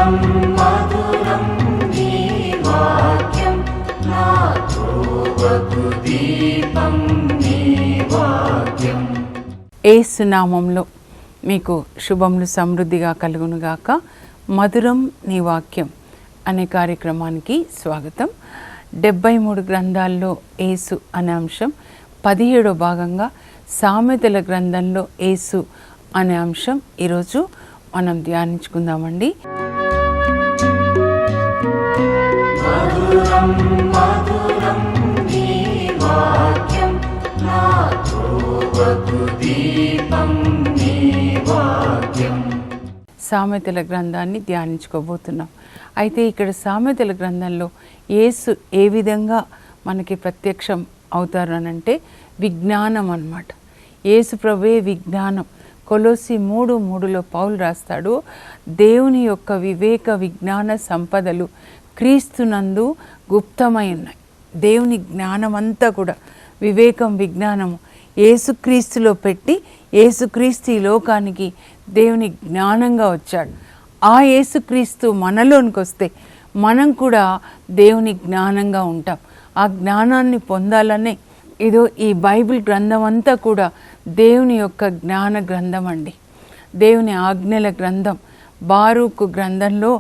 మధురం మధురం నీ వాక్యం నా త్రోవకు దీపం నీ వాక్యం. యేసు నామములో మీకు శుభములు సమృద్ధిగా కలుగునుగాక. మధురం నీ వాక్యం అనే కార్యక్రమానికి స్వాగతం. 73 గ్రంథాల్లో యేసు అనే అంశం 17వ భాగంగా సామెతల గ్రంథంలో యేసు అనే అంశం ఈరోజు మనం ధ్యానించుకుందామండి. మధురం మధురం నీ వాక్యం నా త్రోవకు దీపం నీ వాక్యం. సామెతల గ్రంథాన్ని ధ్యానించుకోబోతున్నాం. అయితే ఇక్కడ సామెతల గ్రంథంలో యేసు ఏ విధంగా మనకి ప్రత్యక్షం అవుతారు అనంటే విజ్ఞానం అన్నమాట. యేసు ప్రభువే విజ్ఞానం. కొలొస్సీ 3:3లో పౌలు రాస్తాడు, దేవుని యొక్క వివేక విజ్ఞాన సంపదలు క్రీస్తునందు గుప్తమై ఉన్నాయి. దేవుని జ్ఞానం అంతా కూడా వివేకం విజ్ఞానము యేసుక్రీస్తులో పెట్టి యేసుక్రీస్తు ఈ లోకానికి దేవుని జ్ఞానంగా వచ్చాడు. ఆ యేసుక్రీస్తు మనలోనికి వస్తే మనం కూడా దేవుని జ్ఞానంగా ఉంటాం. ఆ జ్ఞానాన్ని పొందాలనే ఇదో ఈ బైబిల్ గ్రంథం అంతా కూడా దేవుని యొక్క జ్ఞాన గ్రంథం అండి. దేవుని ఆజ్ఞల గ్రంథం. బారూకు గ్రంథంలో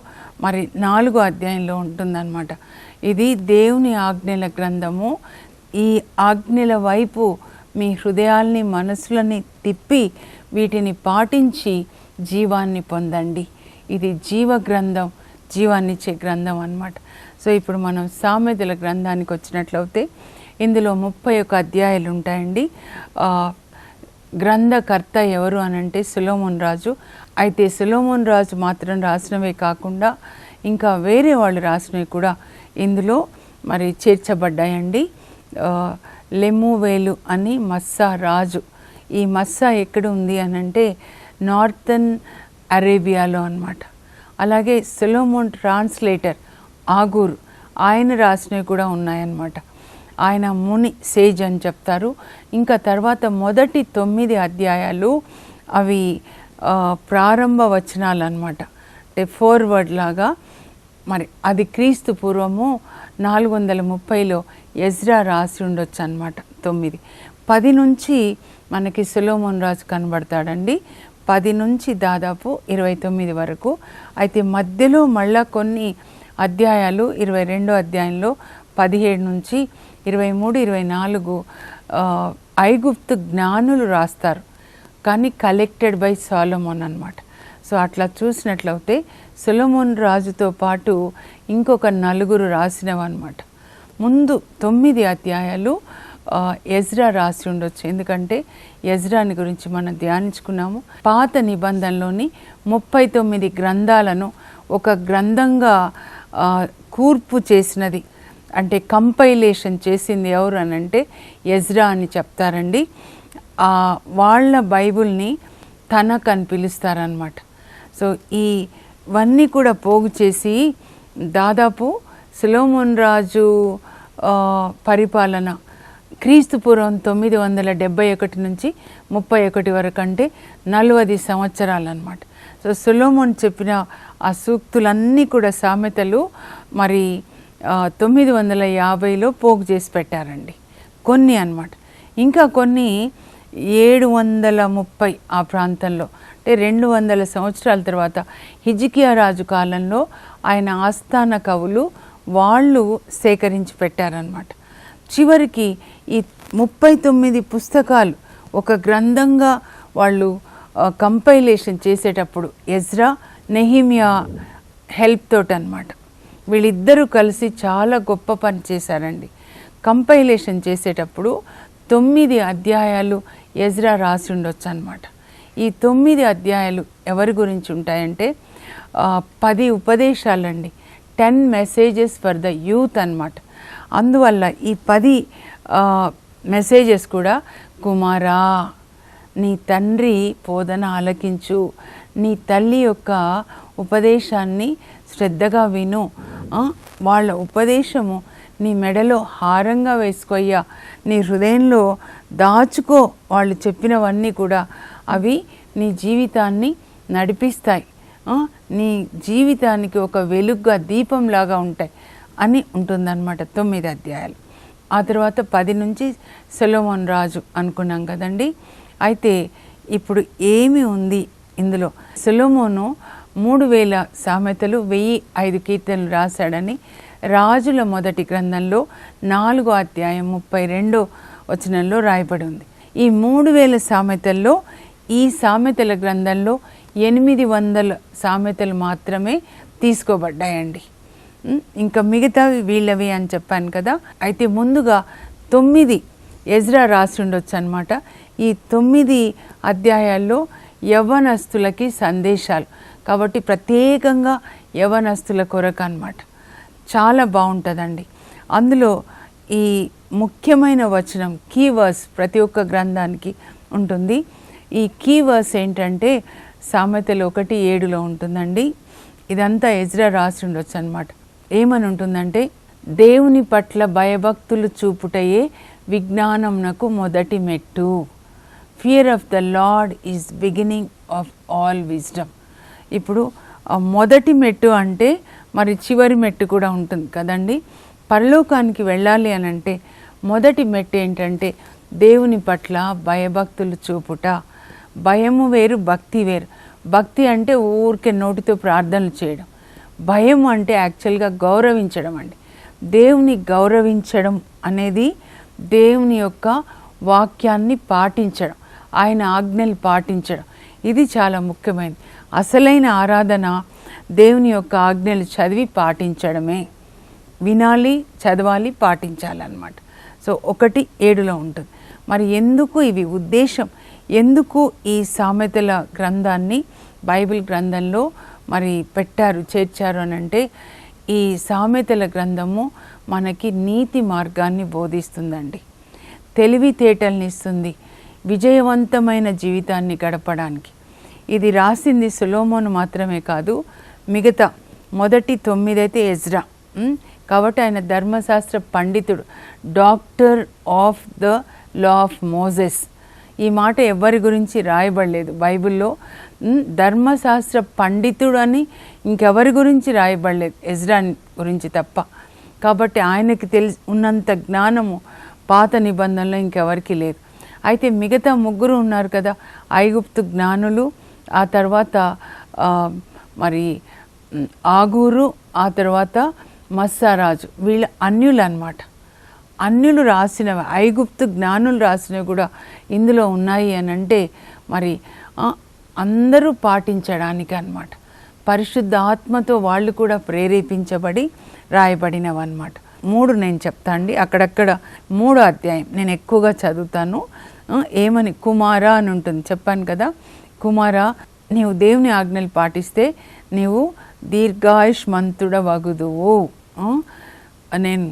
మరి 4వ అధ్యాయంలో ఉంటుందన్నమాట. ఇది దేవుని ఆజ్ఞల గ్రంథము. ఈ ఆజ్ఞల వైపు మీ హృదయాల్ని మనసులని తిప్పి వీటిని పాటించి జీవాన్ని పొందండి. ఇది జీవ గ్రంథం, జీవాన్నిచ్చే గ్రంథం అన్నమాట. సో ఇప్పుడు మనం సామెతల గ్రంథానికి వచ్చినట్లయితే ఇందులో 31 అధ్యాయాలు ఉంటాయండి. గ్రంథకర్త ఎవరు అనంటే సొలొమోను రాజు. అయితే సొలొమోను రాజు మాత్రం రాసినవే కాకుండా ఇంకా వేరే వాళ్ళు రాసినవి కూడా ఇందులో మరి చేర్చబడ్డాయండి. లెమువేలు అని మస్సా రాజు. ఈ మస్సా ఎక్కడ ఉంది అనంటే నార్థన్ అరేబియాలో అన్నమాట. అలాగే సొలొమోన్ ట్రాన్స్లేటర్ ఆగూరు, ఆయన రాసినవి కూడా ఉన్నాయన్నమాట. ఆయన ముని సేజ్ అని చెప్తారు. ఇంకా తర్వాత మొదటి 9 అధ్యాయాలు అవి ప్రారంభ వచనాలు అన్నమాట. అంటే ఫోర్వర్డ్ లాగా. మరి అది క్రీస్తు పూర్వము 430లో ఎజ్రా రాసి ఉండొచ్చు అన్నమాట. 9, 10 నుంచి మనకి సొలొమోను రాజు కనబడతాడండి. 10 నుంచి దాదాపు 29 వరకు. అయితే మధ్యలో మళ్ళా కొన్ని అధ్యాయాలు 22వ అధ్యాయంలో 17 నుంచి 23, 24 ఐగుప్తు జ్ఞానులు రాస్తారు, కానీ కలెక్టెడ్ బై సొలొమోన్ అన్నమాట. సో అట్లా చూసినట్లయితే సొలొమోన్ రాజుతో పాటు ఇంకొక 4 రాసినవన్నమాట. ముందు 9 అధ్యాయాలు ఎజ్రా రాసి ఉండొచ్చు, ఎందుకంటే ఎజ్రాని గురించి మనం ధ్యానించుకున్నాము. పాత నిబంధనలోని 39 గ్రంథాలను ఒక గ్రంథంగా కూర్పు చేసినది, అంటే కంపైలేషన్ చేసింది ఎవరు అనంటే ఎజ్రా అని చెప్తారండి. వాళ్ళ బైబిల్ని తనక్ అని పిలుస్తారనమాట. సో ఇవన్నీ కూడా పోగు చేసి దాదాపు సొలొమోను రాజు పరిపాలన క్రీస్తు పూర్వం 971 నుంచి 31 వరకు, అంటే 40 సంవత్సరాలు అన్నమాట. సో సొలొమోన్ చెప్పిన ఆ సూక్తులన్నీ కూడా సామెతలు మరి 950లో పోగు చేసి పెట్టారండి కొన్ని అన్నమాట. ఇంకా కొన్ని 730 ఆ ప్రాంతంలో, అంటే 200 సంవత్సరాల తర్వాత హిజ్కియా రాజు కాలంలో ఆయన ఆస్థాన కవులు వాళ్ళు సేకరించి పెట్టారనమాట. చివరికి ఈ 39 పుస్తకాలు ఒక గ్రంథంగా వాళ్ళు కంపైలేషన్ చేసేటప్పుడు ఎజ్రా, నెహిమియా హెల్ప్ తోటి అన్నమాట. వీళ్ళిద్దరూ కలిసి చాలా గొప్ప పని చేశారండి. కంపైలేషన్ చేసేటప్పుడు 9 అధ్యాయాలు ఎజ్రా రాసి ఉండొచ్చు అన్నమాట. ఈ 9 అధ్యాయాలు ఎవరి గురించి ఉంటాయంటే 10 ఉపదేశాలండి, 10 మెసేజెస్ ఫర్ ద యూత్ అన్నమాట. అందువల్ల ఈ 10 మెసేజెస్ కూడా, కుమారా నీ తండ్రి బోధన ఆలకించు, నీ తల్లి యొక్క ఉపదేశాన్ని శ్రద్ధగా విను, వాళ్ళ ఉపదేశము నీ మెడలో హారంగా వేసుకోయ్యా, నీ హృదయంలో దాచుకో. వాళ్ళు చెప్పినవన్నీ కూడా అవి నీ జీవితాన్ని నడిపిస్తాయి. నీ జీవితానికి ఒక వెలుగుగా దీపంలాగా ఉంటాయి అని ఉంటుందన్నమాట 9 అధ్యాయాలు. ఆ తర్వాత 10 నుంచి సొలొమోన్ రాజు అనుకున్నాం కదండి. అయితే ఇప్పుడు ఏమి ఉంది ఇందులో? సొలొమోను 3000 సామెతలు 1005 కీర్తనలు రాశాడని రాజుల మొదటి గ్రంథంలో 4వ అధ్యాయం 32వ వచనంలో రాయబడి ఉంది. ఈ 3000 సామెతల్లో ఈ సామెతల గ్రంథంలో 800 సామెతలు మాత్రమే తీసుకోబడ్డాయండి. ఇంకా మిగతావి వీళ్ళవి అని చెప్పాను కదా. అయితే ముందుగా 9 ఎజ్రా రాసి ఉండొచ్చు అనమాట. ఈ 9 అధ్యాయాల్లో యవ్వనస్తులకి సందేశాలు కాబట్టి ప్రత్యేకంగా యవ్వనస్తుల కొరకు అన్నమాట. చాలా బాగుంటుందండి. అందులో ఈ ముఖ్యమైన వచనం కీవర్స్ ప్రతి ఒక్క గ్రంథానికి ఉంటుంది. ఈ కీవర్స్ ఏంటంటే సామెతలు 1:7 ఉంటుందండి. ఇదంతా ఎజ్రా రాసి ఉండొచ్చు అనమాట. ఏమని ఉంటుందంటే, దేవుని పట్ల భయభక్తులు చూపుటయే విజ్ఞానమునకు మొదటి మెట్టు. Fear of the lord is beginning of all wisdom. ఇప్పుడు మొదటి మెట్టు అంటే మరి చివరి మెట్టు కూడా ఉంటుంది కదండి. పరలోకానికి వెళ్ళాలి అని అంటే మొదటి మెట్టు ఏంటంటే దేవుని పట్ల భయభక్తులు చూపుట. భయము వేరు, భక్తి వేరు. భక్తి అంటే ఊరికే నోటితో ప్రార్థనలు చేయడం. భయం అంటే యాక్చువల్గా గౌరవించడం అండి. దేవుని గౌరవించడం అనేది దేవుని యొక్క వాక్యాన్ని పాటించడం, ఆయన ఆజ్ఞలు పాటించడం. ఇది చాలా ముఖ్యమైనది. అసలైన ఆరాధన దేవుని యొక్క ఆజ్ఞలు చదివి పాటించడమే. వినాలి, చదవాలి, పాటించాలన్నమాట. సో 1:7 ఉంటుంది. మరి ఎందుకు ఇవి ఉద్దేశం? ఎందుకు ఈ సామెతల గ్రంథాన్ని బైబిల్ గ్రంథంలో మరి పెట్టారు, చేర్చారు అని అంటే, ఈ సామెతల గ్రంథము మనకి నీతి మార్గాన్ని బోధిస్తుందండి, తెలివితేటల్ని ఇస్తుంది, విజయవంతమైన జీవితాన్ని గడపడానికి. ఇది రాసింది సొలొమోను మాత్రమే కాదు, మిగతా మొదటి 9 అయితే ఎజ్రా. కాబట్టి ఆయన ధర్మశాస్త్ర పండితుడు, doctor of the law of Moses. ఈ మాట ఎవరి గురించి రాయబడలేదు బైబిల్లో. ధర్మశాస్త్ర పండితుడు అని ఇంకెవరి గురించి రాయబడలేదు, ఎజ్రా గురించి తప్ప. కాబట్టి ఆయనకి ఉన్నంత జ్ఞానము పాత నిబంధనలో ఇంకెవరికి లేదు. అయితే మిగతా 3 ఉన్నారు కదా, ఐగుప్తు జ్ఞానులు, ఆ తర్వాత మరి ఆగూరు, ఆ తర్వాత మస్సారాజు. వీళ్ళ అన్యులు అన్నమాట. అన్యులు రాసినవి, ఐగుప్తు జ్ఞానులు రాసినవి కూడా ఇందులో ఉన్నాయి అని అంటే మరి అందరూ పాటించడానికి అన్నమాట. పరిశుద్ధ ఆత్మతో వాళ్ళు కూడా ప్రేరేపించబడి రాయబడినవి అన్నమాట. 3 నేను చెప్తా అండి. అక్కడక్కడ 3వ అధ్యాయం నేను ఎక్కువగా చదువుతాను. ఏమని, కుమారా అని ఉంటుంది, చెప్పాను కదా. కుమారా, నీవు దేవుని ఆజ్ఞలు పాటిస్తే నీవు దీర్ఘాయుష్మంతుడవగుదువు. నేను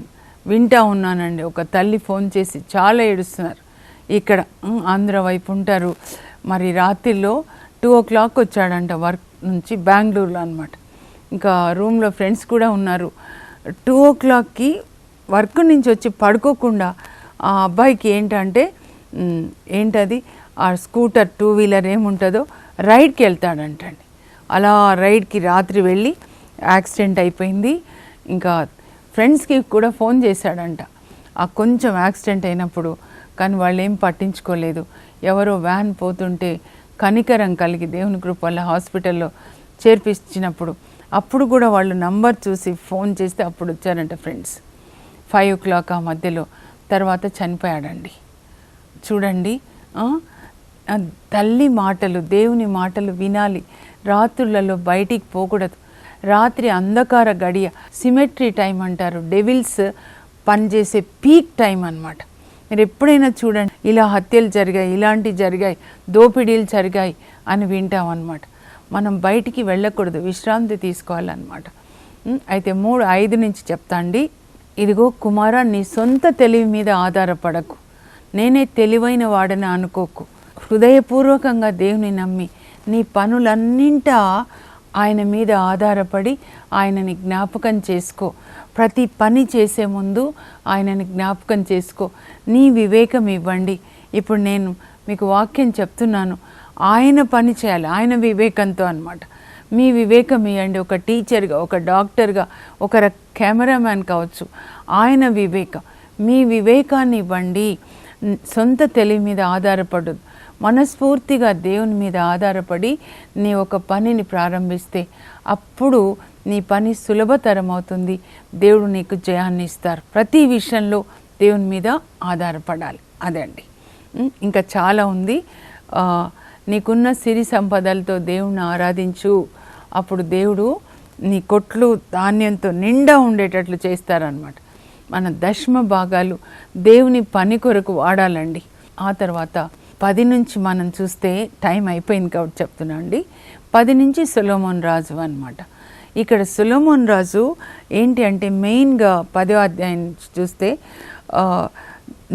వింటా ఉన్నానండి, ఒక తల్లి ఫోన్ చేసి చాలా ఏడుస్తున్నారు. ఇక్కడ ఆంధ్ర వైపు ఉంటారు. మరి రాత్రిలో 2 o'clock వచ్చాడంట వర్క్ నుంచి, బెంగళూరులో అనమాట. ఇంకా రూమ్లో ఫ్రెండ్స్ కూడా ఉన్నారు. 2 o'clockకి వర్క్ నుంచి వచ్చి పడుకోకుండా ఆ అబ్బాయికి ఏంటది ఆ స్కూటర్ 2 వీలర్ ఏముంటుందో రైడ్కి వెళ్తాడంటండి. అలా రైడ్కి రాత్రి వెళ్ళి యాక్సిడెంట్ అయిపోయింది. ఇంకా ఫ్రెండ్స్కి కూడా ఫోన్ చేశాడంట ఆ కొంచెం యాక్సిడెంట్ అయినప్పుడు, కానీ వాళ్ళు ఏం పట్టించుకోలేదు. ఎవరో వ్యాన్ పోతుంటే కనికరం కలిగి దేవుని కృప వల్ల హాస్పిటల్లో చేర్పించినప్పుడు అప్పుడు కూడా వాళ్ళు నంబర్ చూసి ఫోన్ చేస్తే అప్పుడు వచ్చారంట ఫ్రెండ్స్. 5 o'clock ఆ మధ్యలో. తర్వాత చనిపోయాడండి. చూడండి, తల్లి మాటలు, దేవుని మాటలు వినాలి. రాత్రులలో బయటికి పోకూడదు. రాత్రి అంధకార గడియ, సిమెట్రీ టైం అంటారు, డెవిల్స్ పనిచేసే పీక్ టైం అన్నమాట. మీరు ఎప్పుడైనా చూడండి, ఇలా హత్యలు జరిగాయి, ఇలాంటివి జరిగాయి, దోపిడీలు జరిగాయి అని వింటాం అన్నమాట. మనం బయటికి వెళ్ళకూడదు, విశ్రాంతి తీసుకోవాలన్నమాట. అయితే 3:5 నుంచి చెప్తా అండి. ఇదిగో కుమారా, నీ సొంత తెలివి మీద ఆధారపడకు, నేనే తెలివైన వాడని అనుకోకు. హృదయపూర్వకంగా దేవుని నమ్మి నీ పనులన్నింటా ఆయన మీద ఆధారపడి ఆయనని జ్ఞాపకం చేసుకో. ప్రతి పని చేసే ముందు ఆయనని జ్ఞాపకం చేసుకో. నీ వివేకం ఇవ్వండి. ఇప్పుడు నేను మీకు వాక్యం చెప్తున్నాను, ఆయన పని చేయాలి, ఆయన వివేకంతో అన్నమాట. మీ వివేకం ఇవ్వండి. ఒక టీచర్గా, ఒక డాక్టర్గా, ఒక కెమెరామ్యాన్ కావచ్చు, ఆయన వివేకం, మీ వివేకాన్ని ఇవ్వండి. సొంత తెలివి మీద ఆధారపడదు, మనస్ఫూర్తిగా దేవుని మీద ఆధారపడి నీ ఒక పనిని ప్రారంభిస్తే అప్పుడు నీ పని సులభతరం అవుతుంది. దేవుడు నీకు జయాన్ని ఇస్తారు. ప్రతి విషయంలో దేవుని మీద ఆధారపడాలి. అదండి. ఇంకా చాలా ఉంది. నీకున్న సిరి సంపదలతో దేవుణ్ణి ఆరాధించు. అప్పుడు దేవుడు నీ కొట్లు ధాన్యంతో నిండా ఉండేటట్లు చేస్తారనమాట. మన దశమ భాగాలు దేవుని పని కొరకు వాడాలండి. ఆ తర్వాత 10 నుంచి మనం చూస్తే టైం అయిపోయింది కాబట్టి చెప్తున్నా అండి. 10 నుంచి సొలొమోన్ రాజు అనమాట. ఇక్కడ సొలొమోన్ రాజు ఏంటి అంటే మెయిన్గా 10వ అధ్యాయం చూస్తే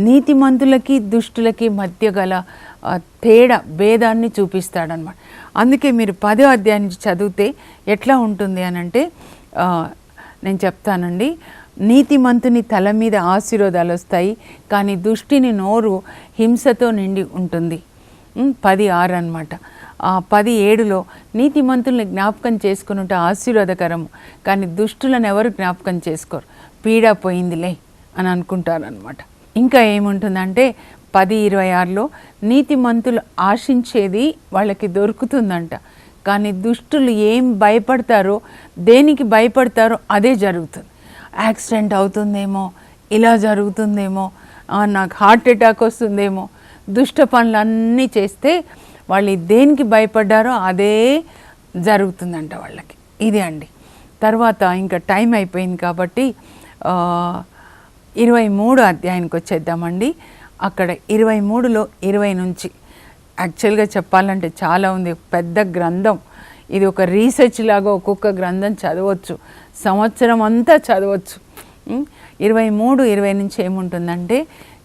నీతిమంతులకి దుష్టులకి మధ్య గల భేదాన్ని చూపిస్తాడనమాట. అందుకే మీరు 10వ అధ్యాయం నుంచి చదివితే ఎట్లా ఉంటుంది అని అంటే నేను చెప్తానండి. నీతిమంతుని తల మీద ఆశీర్వాదాలు వస్తాయి, కానీ దుష్టిని నోరు హింసతో నిండి ఉంటుంది. 10:6 అనమాట. 10:7లో నీతిమంతుల్ని జ్ఞాపకం చేసుకున్నట్టు ఆశీర్వాదకరము, కానీ దుష్టులను ఎవరు జ్ఞాపకం చేసుకోరు, పీడ పోయిందిలే అని అనుకుంటారనమాట. ఇంకా ఏముంటుందంటే 10:26లో నీతిమంతులు ఆశించేది వాళ్ళకి దొరుకుతుందంట, కానీ దుష్టులు ఏం భయపడతారో, దేనికి భయపడతారో అదే జరుగుతుంది. యాక్సిడెంట్ అవుతుందేమో, ఇలా జరుగుతుందేమో, నాకు హార్ట్ అటాక్ వస్తుందేమో, దుష్ట పనులన్నీ చేస్తే వాళ్ళు దేనికి భయపడ్డారో అదే జరుగుతుందంట వాళ్ళకి. ఇది అండి. తర్వాత ఇంకా టైం అయిపోయింది కాబట్టి 23 అధ్యాయానికి వచ్చేద్దామండి. అక్కడ 23లో 20 నుంచి యాక్చువల్గా చెప్పాలంటే చాలా ఉంది. పెద్ద గ్రంథం ఇది. ఒక రీసెర్చ్ లాగా ఒక్కొక్క గ్రంథం చదవచ్చు, సంవత్సరం అంతా చదవచ్చు. 23-20 నుంచి ఏముంటుందంటే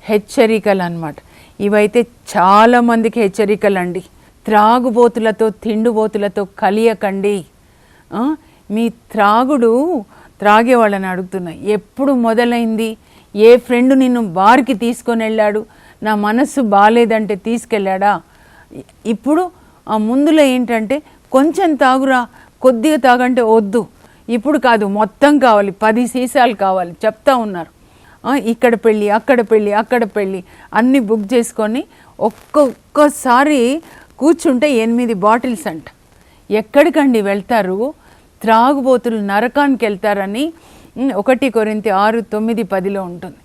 హెచ్చరికలు అన్నమాట. ఇవైతే చాలామందికి హెచ్చరికలు అండి. త్రాగుబోతులతో తిండిబోతులతో కలియకండి. మీ త్రాగే వాళ్ళని అడుగుతున్నా, ఎప్పుడు మొదలైంది? ఏ ఫ్రెండ్ నిన్ను బార్కి తీసుకొని వెళ్ళాడు? నా మనస్సు బాగాలేదంటే తీసుకెళ్ళాడా? ఇప్పుడు ముందులో ఏంటంటే కొంచెం తాగురా, కొద్దిగా తాగంటే వద్దు, ఇప్పుడు కాదు మొత్తం కావాలి, 10 సీసాలు కావాలి చెప్తా ఉన్నారు. ఇక్కడ పెళ్ళి, అక్కడ పెళ్ళి, అక్కడ పెళ్ళి అన్నీ బుక్ చేసుకొని ఒక్కొక్కసారి కూర్చుంటే 8 బాటిల్స్ అంట. ఎక్కడికండి వెళ్తారు? త్రాగుబోతులు నరకానికి వెళ్తారని 1 కొరింథీ 6:9-10లో ఉంటుంది.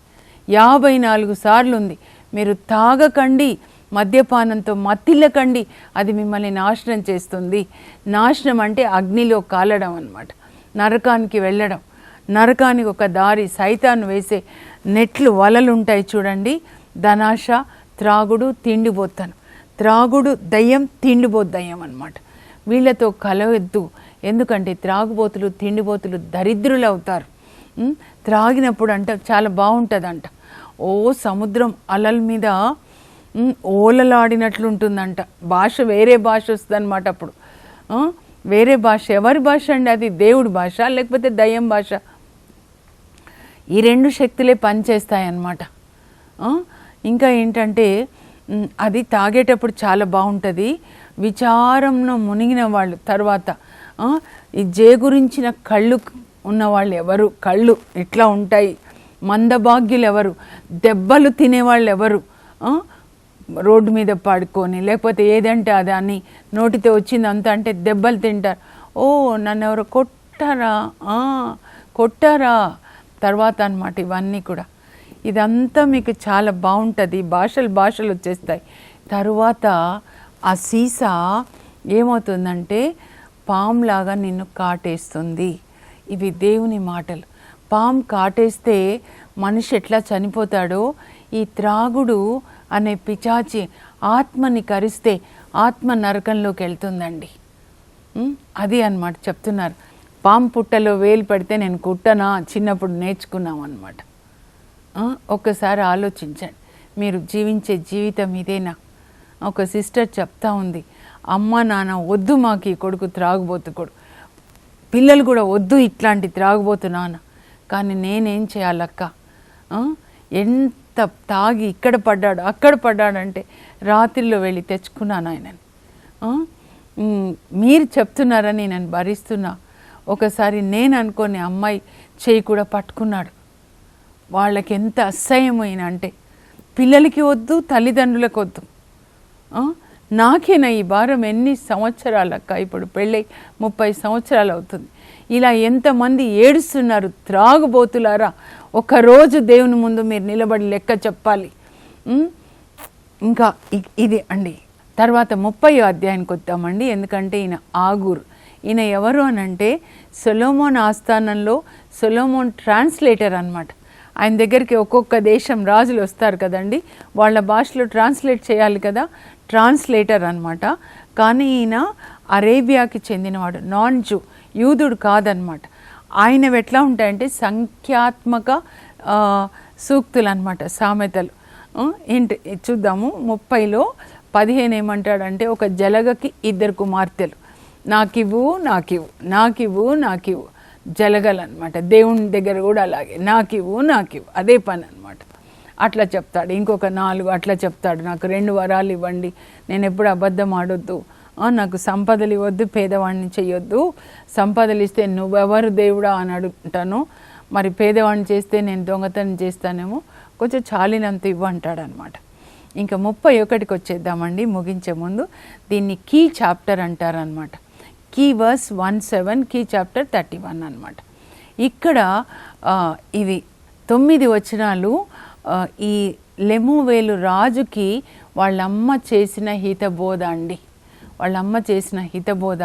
54 సార్లు ఉంది. మీరు తాగకండి, మద్యపానంతో మత్తిల్లకండి, అది మిమ్మల్ని నాశనం చేస్తుంది. నాశనం అంటే అగ్నిలో కాలడం అన్నమాట, నరకానికి వెళ్ళడం. నరకానికి ఒక దారి సైతాను వేసే నెట్లు, వలలు ఉంటాయి చూడండి. ధనాశ, త్రాగుడు, తిండిపోతాను. త్రాగుడు దయ్యం, తిండిపోతు దయ్యం అన్నమాట. వీళ్ళతో కలవద్దు. ఎందుకంటే త్రాగుబోతులు, తిండిపోతులు దరిద్రులు అవుతారు. త్రాగినప్పుడు అంట చాలా బాగుంటుందంట. సముద్రం అలల మీద ఓలలాడినట్లు ఉంటుందంట. భాష వేరే భాష వస్తుంది అనమాట. అప్పుడు వేరే భాష. ఎవరి భాష అండి అది? దేవుడి భాష లేకపోతే దయ్యం భాష? ఈ 2 శక్తులే పనిచేస్తాయన్నమాట. ఇంకా ఏంటంటే అది తాగేటప్పుడు చాలా బాగుంటుంది. విచారంలో మునిగిన వాళ్ళు, తర్వాత ఈ గురించిన కళ్ళు ఉన్నవాళ్ళు ఎవరు? కళ్ళు ఇట్లా ఉంటాయి. మందభాగ్యులు ఎవరు? దెబ్బలు తినేవాళ్ళు ఎవరు? రోడ్డు మీద పడుకొని లేకపోతే ఏదంటే అది అని నోటితో వచ్చింది అంత అంటే దెబ్బలు తింటారు. నన్ను ఎవరు కొట్టారా తర్వాత అన్నమాట. ఇవన్నీ కూడా ఇదంతా మీకు చాలా బాగుంటుంది. భాషలు వచ్చేస్తాయి. తరువాత ఆ సీసా ఏమవుతుందంటే పాములాగా నిన్ను కాటేస్తుంది. ఇవి దేవుని మాటలు. పాము కాటేస్తే మనిషి ఎట్లా చనిపోతాడో, ఈ త్రాగుడు అనే పిచాచి ఆత్మని కరిస్తే ఆత్మ నరకంలోకి వెళ్తుందండి. అది అన్నమాట చెప్తున్నారు. పాము పుట్టలో వేలు పెడితే నేను కుట్టనా? చిన్నప్పుడు నేర్చుకున్నాం అన్నమాట. ఒక్కసారి ఆలోచించండి. మీరు జీవించే జీవితం ఇదేనా? ఒక సిస్టర్ చెప్తా ఉంది, అమ్మ నాన్న వద్దు మాకు ఈ కొడుకు త్రాగుబోతు కొడుకు, పిల్లలు కూడా వద్దు ఇట్లాంటి త్రాగుబోతు నాన్న, కానీ నేనేం చేయాలక్క? ఎంత తాగి ఇక్కడ పడ్డాడు అక్కడ పడ్డాడంటే రాత్రిలో వెళ్ళి తెచ్చుకున్నాను ఆయనని. మీరు చెప్తున్నారని నేను భరిస్తున్నా. ఒకసారి నేను అనుకోని అమ్మాయి చేయి కూడా పట్టుకున్నాడు. వాళ్ళకి ఎంత అసహ్యమైన అంటే పిల్లలకి వద్దు, తల్లిదండ్రులకు వద్దు. నాకేనా ఈ భారం? ఎన్ని సంవత్సరాలక్క, ఇప్పుడు పెళ్ళై 30 సంవత్సరాలు అవుతుంది. ఇలా ఎంతమంది ఏడుస్తున్నారు. త్రాగుబోతులారా, ఒకరోజు దేవుని ముందు మీరు నిలబడి లెక్క చెప్పాలి. ఇంకా ఇది అండి. తర్వాత 30వ అధ్యాయానికి వద్దామండి. ఎందుకంటే ఈయన ఆగూర్. ఈయన ఎవరు అనంటే సొలొమోన్ ఆస్థానంలో సొలొమోన్ ట్రాన్స్లేటర్ అన్నమాట. ఆయన దగ్గరికి ఒక్కొక్క దేశం రాజులు వస్తారు కదండి, వాళ్ళ భాషలో ట్రాన్స్లేట్ చేయాలి కదా, ట్రాన్స్లేటర్ అన్నమాట. కానీ ఈయన అరేబియాకి చెందినవాడు, నాన్ జూ, యూదుడు కాదనమాట. ఆయనవి ఎట్లా ఉంటాయంటే సంఖ్యాత్మక సూక్తులు అన్నమాట, సామెతలు. ఏంటి చూద్దాము. 30లో 15 ఏమంటాడంటే, ఒక జలగకి 2 కుమార్తెలు, నాకివ్వు నాకివ్వు నాకివ్వు నాకివ్వు, జలగలన్నమాట. దేవుని దగ్గర కూడా అలాగే నాకివ్వు నాకివ్వు, అదే పని అనమాట. అట్లా చెప్తాడు. ఇంకొక 4 అట్లా చెప్తాడు, నాకు 2 వరాలు ఇవ్వండి, నేను ఎప్పుడు అబద్ధం ఆడొద్దు, నాకు సంపదలు ఇవ్వద్దు, పేదవాడిని చెయ్యొద్దు, సంపదలు ఇస్తే నువ్వెవరు దేవుడా అని అడుగుతాను, మరి పేదవాడిని చేస్తే నేను దొంగతనం చేస్తానేమో, కొంచెం చాలినంత ఇవ్వంటాడు అనమాట. ఇంకా 31కి వచ్చేద్దామండి ముగించే ముందు. దీన్ని కీ చాప్టర్ అంటారనమాట. కీ వర్స్ 17, కీ చాప్టర్ 31 అనమాట. ఇక్కడ ఇవి 9 వచనాలు ఈ లెమువేలు రాజుకి వాళ్ళమ్మ చేసిన హితబోధ అండి. వాళ్ళమ్మ చేసిన హితబోధ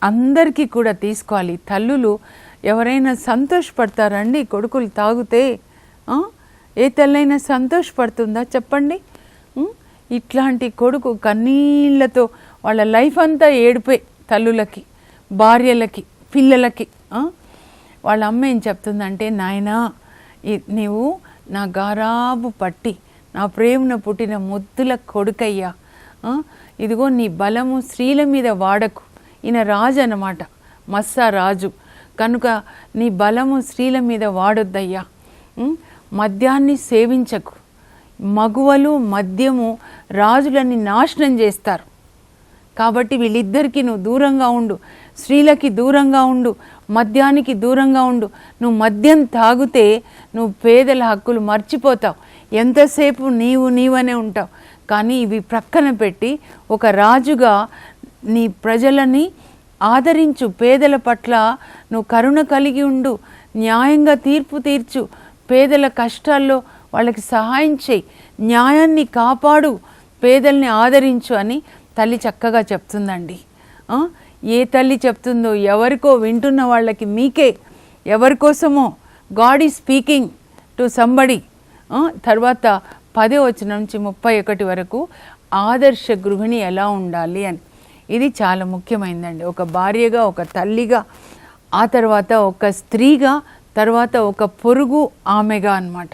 అందరికీ కూడా తీసుకోవాలి. తల్లులు ఎవరైనా సంతోషపడతారండి కొడుకులు తాగితే? ఏ తల్లైనా సంతోషపడుతుందా చెప్పండి? ఇట్లాంటి కొడుకు కన్నీళ్లతో వాళ్ళ లైఫ్ అంతా ఏడిపోయి తల్లులకి, భార్యలకి, పిల్లలకి. వాళ్ళ అమ్మ ఏం చెప్తుందంటే, నాయనా నీవు నా గారాబు పట్టి నా ప్రేమను పుట్టిన ముద్దుల కొడుకయ్యా, ఇదిగో నీ బలము స్త్రీల మీద వాడకు. ఈయన రాజు అన్నమాట, మస్సా రాజు కనుక నీ బలము స్త్రీల మీద వాడొద్దయ్యా. మద్యాన్ని సేవించకు. మగువలు మద్యము రాజులని నాశనం చేస్తారు. కాబట్టి వీళ్ళిద్దరికీ నువ్వు దూరంగా ఉండు, స్త్రీలకి దూరంగా ఉండు, మద్యానికి దూరంగా ఉండు. నువ్వు మద్యం తాగితే నువ్వు పేదల హక్కులు మర్చిపోతావు, ఎంతసేపు నీవనే ఉంటావు. కానీ ఇవి ప్రక్కన పెట్టి ఒక రాజుగా నీ ప్రజలని ఆదరించు, పేదల పట్ల నువ్వు కరుణ కలిగి ఉండు, న్యాయంగా తీర్పు తీర్చు, పేదల కష్టాల్లో వాళ్ళకి సహాయం చేయి, న్యాయాన్ని కాపాడు, పేదల్ని ఆదరించు అని తల్లి చక్కగా చెప్తుందండి. ఏ తల్లి చెప్తుందో ఎవరికో వింటున్న వాళ్ళకి, మీకే ఎవరికోసమో God is speaking to somebody. తర్వాత 10వ వచనం నుంచి 31 వరకు ఆదర్శ గృహిణి ఎలా ఉండాలి అని. ఇది చాలా ముఖ్యమైనదండి. ఒక భార్యగా, ఒక తల్లిగా, ఆ తర్వాత ఒక స్త్రీగా, తర్వాత ఒక పొరుగు ఆమెగా అన్నమాట.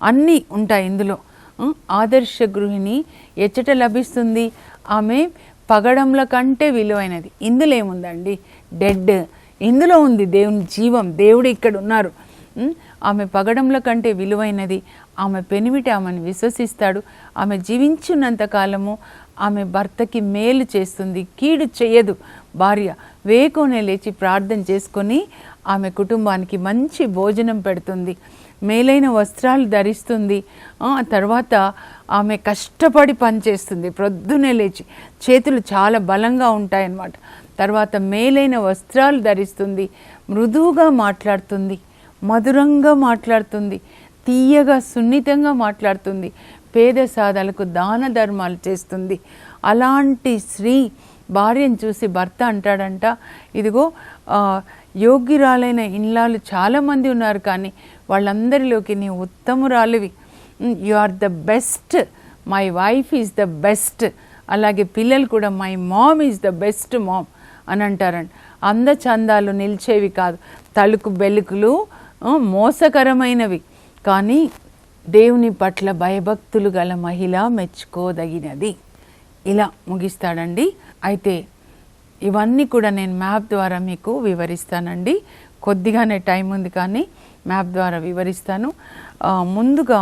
అన్నీ ఉంటాయి ఇందులో. ఆదర్శ గృహిణి ఎచ్చట లభిస్తుంది? ఆమె పగడంల కంటే విలువైనది. ఇందులో ఏముందండి? డెడ్. ఇందులో ఉంది దేవుని జీవం, దేవుడు ఇక్కడ ఉన్నారు. ఆమె పగడంల కంటే విలువైనది. ఆమె పెనిమిటి ఆమెను విశ్వసిస్తాడు. ఆమె జీవించున్నంత కాలము ఆమె భర్తకి మేలు చేస్తుంది, కీడు చేయదు. భార్య వేకునే లేచి ప్రార్థన చేసుకొని ఆమె కుటుంబానికి మంచి భోజనం పెడుతుంది, మేలైన వస్త్రాలు ధరిస్తుంది. తర్వాత ఆమె కష్టపడి పనిచేస్తుంది, ప్రొద్దునే లేచి, చేతులు చాలా బలంగా ఉంటాయన్నమాట. తర్వాత మేలైన వస్త్రాలు ధరిస్తుంది, మృదువుగా మాట్లాడుతుంది, మధురంగా మాట్లాడుతుంది, తీయగా సున్నితంగా మాట్లాడుతుంది, పేద సాధలకు దాన ధర్మాలు చేస్తుంది. అలాంటి స్త్రీ భార్యను చూసి భర్త అంటాడంట, ఇదిగో యోగ్యురాలైన ఇల్లాలు చాలామంది ఉన్నారు, కానీ వాళ్ళందరిలోకి నీ ఉత్తమురాలివి, you are the best, my wife is the best. అలాగే పిల్లలు కూడా my mom is the best mom అని అంటారండి. అందచందాలు నిలిచేవి కాదు, తలుకు బెలుకులు మోసకరమైనవి, కానీ దేవుని పట్ల భయభక్తులు గల మహిళ మెచ్చుకోదగినది. ఇలా ముగిస్తాడండి. అయితే ఇవన్నీ కూడా నేను మ్యాప్ ద్వారా మీకు వివరిస్తానండి. కొద్దిగానే టైం ఉంది, కానీ మ్యాప్ ద్వారా వివరిస్తాను. ముందుగా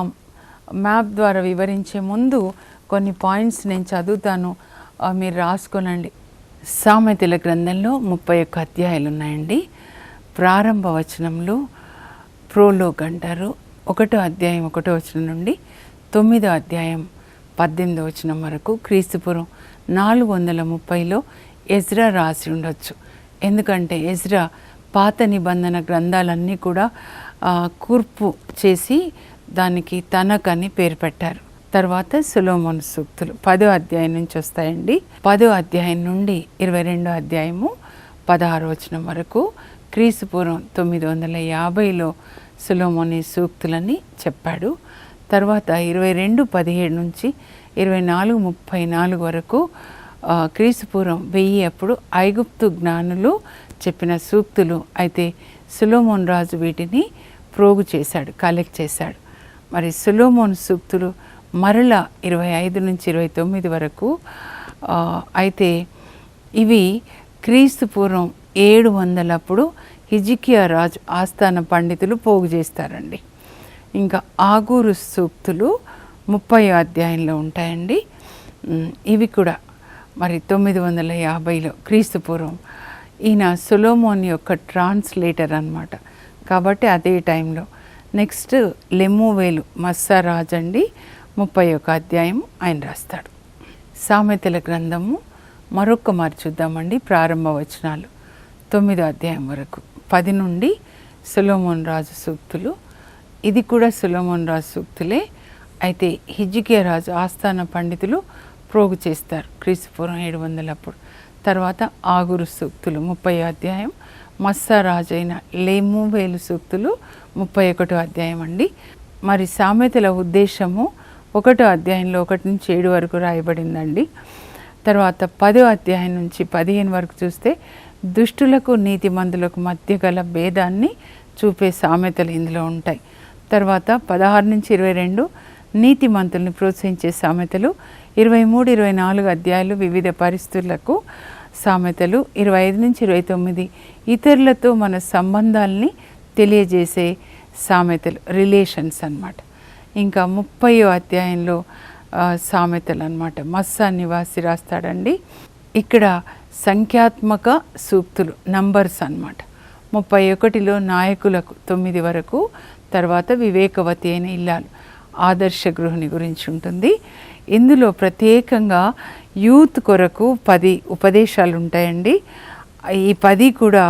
మ్యాప్ ద్వారా వివరించే ముందు కొన్ని పాయింట్స్ నేను చదువుతాను, మీరు రాసుకోనండి. సామెతల గ్రంథంలో 31 అధ్యాయాలు ఉన్నాయండి. ప్రారంభ వచనంలో ప్రోలోగ్ అంటారు. 1వ అధ్యాయం 1వ వచనం నుండి 9వ అధ్యాయం 18వ వచనం వరకు క్రీస్తుపూర్వం 430లో ఎజ్రా రాసి ఉండొచ్చు. ఎందుకంటే ఎజ్రా పాత నిబంధన గ్రంథాలన్నీ కూడా కూర్పు చేసి దానికి తనకని పేరు పెట్టారు. తర్వాత సొలొమోను సూక్తులు 10వ అధ్యాయం నుంచి వస్తాయండి. 10వ అధ్యాయం నుండి 22వ అధ్యాయము 16వ వచనం వరకు క్రీస్తుపూర్వం 950లో సొలొమోను సూక్తులని చెప్పాడు. తర్వాత 22:17 నుంచి 24:34 వరకు క్రీస్తుపూర్వం 1000 అప్పుడు ఐగుప్తు జ్ఞానులు చెప్పిన సూక్తులు. అయితే సొలొమోను రాజు వీటిని ప్రోగు చేశాడు, కలెక్ట్ చేశాడు. మరి సొలొమోను సూక్తులు మరలా 25 నుంచి 29 వరకు. అయితే ఇవి క్రీస్తుపూర్వం 700 అప్పుడు హిజ్కియా రాజు ఆస్థాన పండితులు పోగు చేస్తారండి. ఇంకా ఆగూరు సూక్తులు 30వ అధ్యాయంలో ఉంటాయండి. ఇవి కూడా మరి 950లో క్రీస్తుపూర్వం. ఈయన సొలొమోన్ యొక్క ట్రాన్స్లేటర్ అన్నమాట. కాబట్టి అదే టైంలో. నెక్స్ట్ లెమూవేలు మస్సా రాజు అండి, 31వ అధ్యాయం ఆయన రాస్తాడు. సామెతల గ్రంథము మరొక మారి చూద్దామండి. ప్రారంభ వచనాలు 9వ అధ్యాయం వరకు 10 నుండి సొలొమోను రాజు సూక్తులు. ఇది కూడా సొలొమోను రాజు సూక్తులే. అయితే హిజ్కియా రాజు ఆస్థాన పండితులు ప్రోగు చేస్తారు క్రీస్తుపూర్వం 700 అప్పుడు. తర్వాత ఆగురు సూక్తులు 30వ అధ్యాయం, మస్సా రాజు అయిన లెమూవేలు సూక్తులు 31వ అధ్యాయం అండి. మరి సామెతల ఉద్దేశము 1వ అధ్యాయంలో 1 నుంచి 7 వరకు రాయబడిందండి. తర్వాత 10వ అధ్యాయం నుంచి 15 వరకు చూస్తే దుష్టులకు నీతిమంతులకు మధ్య గల భేదాన్ని చూపే సామెతలు ఇందులో ఉంటాయి. తర్వాత 16 నుంచి 22 నీతిమంతుల్ని ప్రోత్సహించే సామెతలు. 23, 24 అధ్యాయాలు వివిధ పరిస్థితులకు సామెతలు. 25 నుంచి 29 ఇతరులతో మన సంబంధాలని తెలియజేసే సామెతలు, రిలేషన్స్ అన్నమాట. ఇంకా 30వ అధ్యాయంలో సామెతలు అన్నమాట. మస్సా నివాసి రాస్తాడండి. ఇక్కడ సంఖ్యాత్మక సూక్తులు, నంబర్స్ అన్నమాట. 31లో నాయకులకు 9 వరకు. తర్వాత వివేకవతి అయిన ఇల్లాలు, ఆదర్శ గృహిణి గురించి ఉంటుంది. ఇందులో ప్రత్యేకంగా యూత్ కొరకు 10 ఉపదేశాలు ఉంటాయండి. ఈ 10 కూడా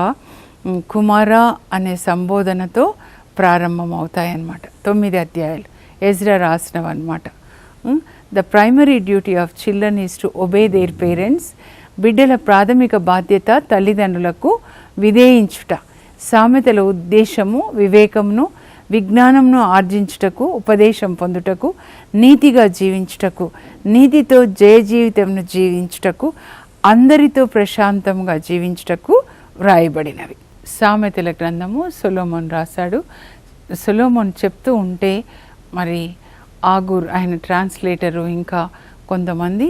కుమార అనే సంబోధనతో ప్రారంభం అవుతాయన్నమాట. 9 అధ్యాయాలు ఎజ్రా రాసినవి అన్నమాట. The primary duty of children is to obey their parents. బిడ్డల ప్రాథమిక బాధ్యత తల్లిదండ్రులకు విధేయించుట. సామెతల ఉద్దేశము వివేకమును విజ్ఞానంను ఆర్జించుటకు, ఉపదేశం పొందుటకు, నీతిగా జీవించుటకు, నీతితో జయ జీవితంను జీవించుటకు, అందరితో ప్రశాంతంగా జీవించుటకు వ్రాయబడినవి. సామెతల గ్రంథము సొలొమోను రాశాడు. సొలొమోను చెప్తూ ఉంటే మరి ఆగూర్ ఆయన ట్రాన్స్లేటరు ఇంకా కొంతమంది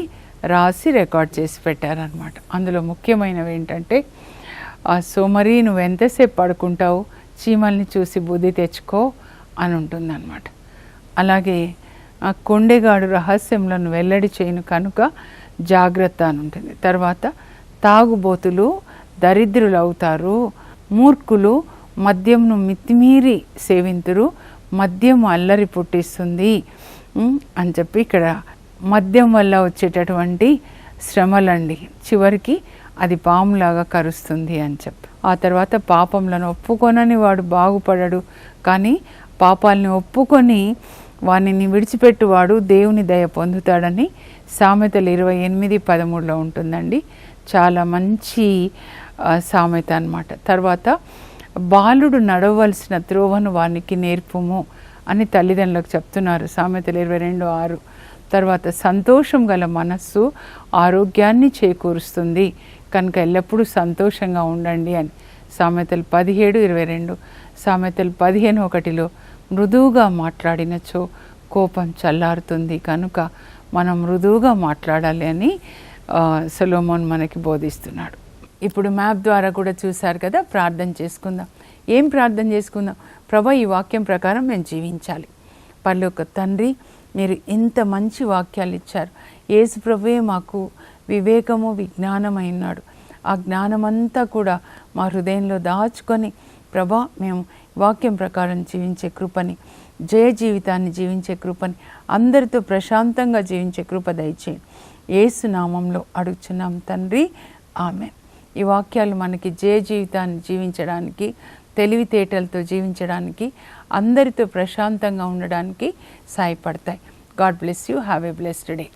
రాసి రికార్డ్ చేసి పెట్టారనమాట. అందులో ముఖ్యమైనవి ఏంటంటే, సోమరి నువ్వు ఎంతసేపు పడుకుంటావు, చీమల్ని చూసి బుద్ధి తెచ్చుకో అని ఉంటుందన్నమాట. అలాగే కొండెగాడు రహస్యములను వెల్లడి చేయను కనుక జాగ్రత్త అని ఉంటుంది. తర్వాత తాగుబోతులు దరిద్రులు అవుతారు, మూర్ఖులు మద్యంను మితిమీరి సేవింతురు, మద్యం అల్లరి పుట్టిస్తుంది అని చెప్పి ఇక్కడ మద్యం వల్ల వచ్చేటటువంటి శ్రమలండి చివరికి అది పాములాగా కరుస్తుంది అని చెప్పి. ఆ తర్వాత పాపంలను ఒప్పుకొనని వాడు బాగుపడడు, కానీ పాపాలని ఒప్పుకొని వానిని విడిచిపెట్టువాడు దేవుని దయ పొందుతాడని సామెతలు 28:13లో ఉంటుందండి. చాలా మంచి సామెత అన్నమాట. తర్వాత బాలుడు నడవలసిన త్రోవను వానికి నేర్పుము అని తల్లిదండ్రులకు చెప్తున్నారు సామెతలు 22:6. తర్వాత సంతోషం గల మనస్సు ఆరోగ్యాన్ని చేకూరుస్తుంది కనుక ఎల్లప్పుడూ సంతోషంగా ఉండండి అని సామెతలు 17:22. సామెతలు 15:1లో మృదువుగా మాట్లాడినచో కోపం చల్లారుతుంది కనుక మనం మృదువుగా మాట్లాడాలి అని సొలొమోన్ మనకి బోధిస్తున్నాడు. ఇప్పుడు మ్యాప్ ద్వారా కూడా చూశారు కదా. ప్రార్థన చేసుకుందాం. ఏం ప్రార్థన చేసుకుందాం? ప్రభా, ఈ వాక్యం ప్రకారం మేము జీవించాలి. పరలోక తండ్రి, మీరు ఇంత మంచి వాక్యాలు ఇచ్చారు. యేసు ప్రభువే మాకు వివేకము విజ్ఞానమైనాడు. ఆ జ్ఞానమంతా కూడా మా హృదయంలో దాచుకొని ప్రభా మేము వాక్యం ప్రకారం జీవించే కృపని, జయ జీవితాన్ని జీవించే కృపని, అందరితో ప్రశాంతంగా జీవించే కృప దయచేయండి. యేసు నామంలో అడుగుచున్నాం తండ్రి, ఆమేన్. ఈ వాక్యాలు మనకి జయ జీవితాన్ని జీవించడానికి, తెలివితేటలతో జీవించడానికి, అందరితో ప్రశాంతంగా ఉండడానికి సహాయపడతాయి. God bless you. Have a blessed day.